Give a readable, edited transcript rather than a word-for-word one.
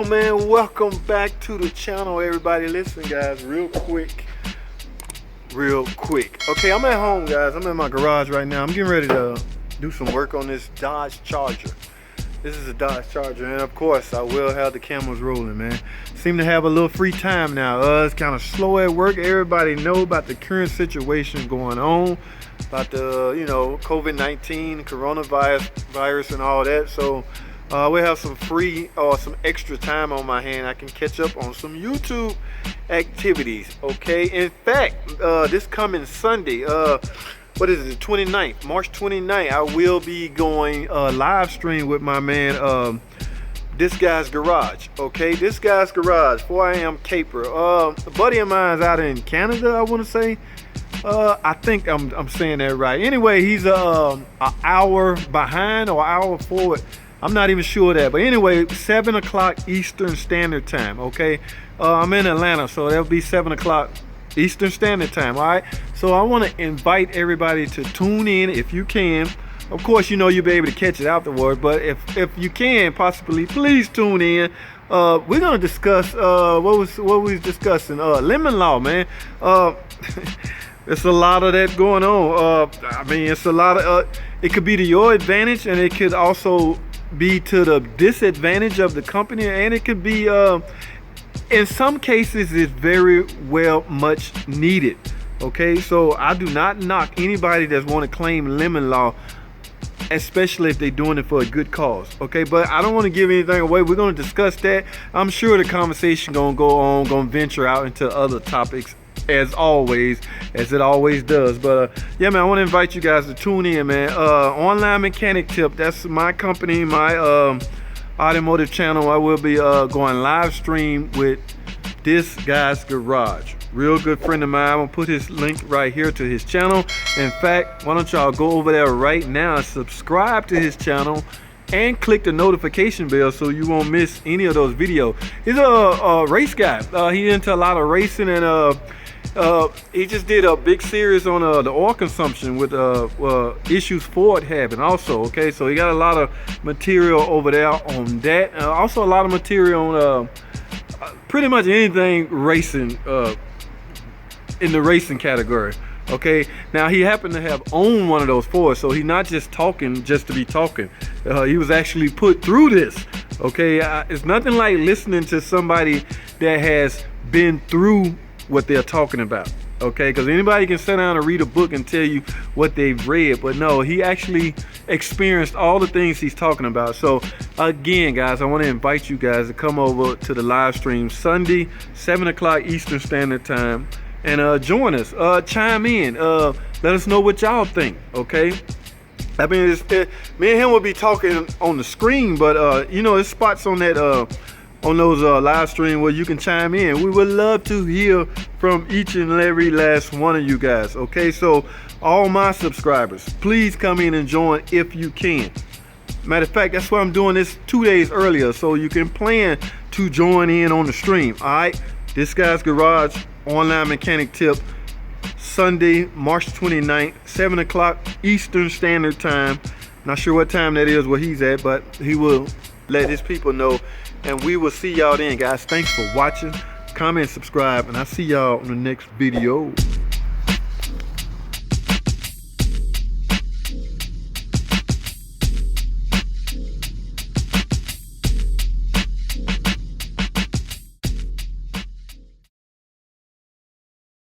Welcome back to the channel, everybody. Listen, guys, real quick. Okay, I'm at home, guys. I'm in my garage right now. I'm getting ready to do some work on this Dodge Charger. This is a Dodge Charger, and of course I will have the cameras rolling, man. Seem to have a little free time now. It's kind of slow at work. Everybody know about the current situation going on, about the COVID-19, coronavirus and all that. So we have some free or some extra time on my hand. I can catch up on some YouTube activities. Okay, in fact, this coming Sunday, what is it, 29th, March 29th, I will be going live stream with my man, This Guy's Garage. Okay, This Guy's Garage, 4 a.m. caper. A buddy of mine's out in Canada, I want to say. I think I'm saying that right. Anyway, he's an hour behind or an hour forward. I'm not even sure of that, but anyway, 7 o'clock Eastern Standard Time. Okay, I'm in Atlanta, so that'll be 7 o'clock Eastern Standard Time. All right, so I want to invite everybody to tune in if you can. Of course, you'll be able to catch it afterward, but if you can possibly, please tune in. We're gonna discuss what we was discussing, lemon law, man. It's a lot of that going on. I mean, it's a lot of it could be to your advantage, and it could also be to the disadvantage of the company, and it could be in some cases it's very well much needed. Okay, so I do not knock anybody that's want to claim lemon law, especially if they're doing it for a good cause. Okay, but I don't want to give anything away. We're going to discuss that. I'm sure the conversation gonna go on, gonna venture out into other topics as always, as it always does. But yeah, man, I want to invite you guys to tune in, man. Online Mechanic Tip, that's my company, my automotive channel. I will be going live stream with This Guy's Garage. Real good friend of mine. I'm gonna put his link right here to his channel. In fact, why don't y'all go over there right now and subscribe to his channel and click the notification bell so you won't miss any of those videos. He's a race guy. He's into a lot of racing, and he just did a big series on the oil consumption with issues Ford having also. Okay, so he got a lot of material over there on that. Also a lot of material on pretty much anything racing, in the racing category. Okay, now he happened to have owned one of those Fords, so he's not just talking just to be talking. He was actually put through this. Okay, it's nothing like listening to somebody that has been through what they're talking about. Okay, because anybody can sit down and read a book and tell you what they've read, but no, he actually experienced all the things he's talking about. So again, guys, I want to invite you guys to come over to the live stream Sunday, 7 o'clock Eastern Standard Time, and join us. Chime in, let us know what y'all think. Okay, I mean, me and him will be talking on the screen, but there's spots on that on those live stream where you can chime in. We would love to hear from each and every last one of you guys. Okay, so all my subscribers, please come in and join if you can. Matter of fact, that's why I'm doing this 2 days earlier, so you can plan to join in on the stream. All right, This Guy's Garage, Online Mechanic Tip, Sunday, March 29th, 7 o'clock Eastern Standard Time. Not sure what time that is where he's at, but he will let his people know. And we will see y'all then, guys. Thanks for watching. Comment, subscribe, and I'll see y'all on the next video.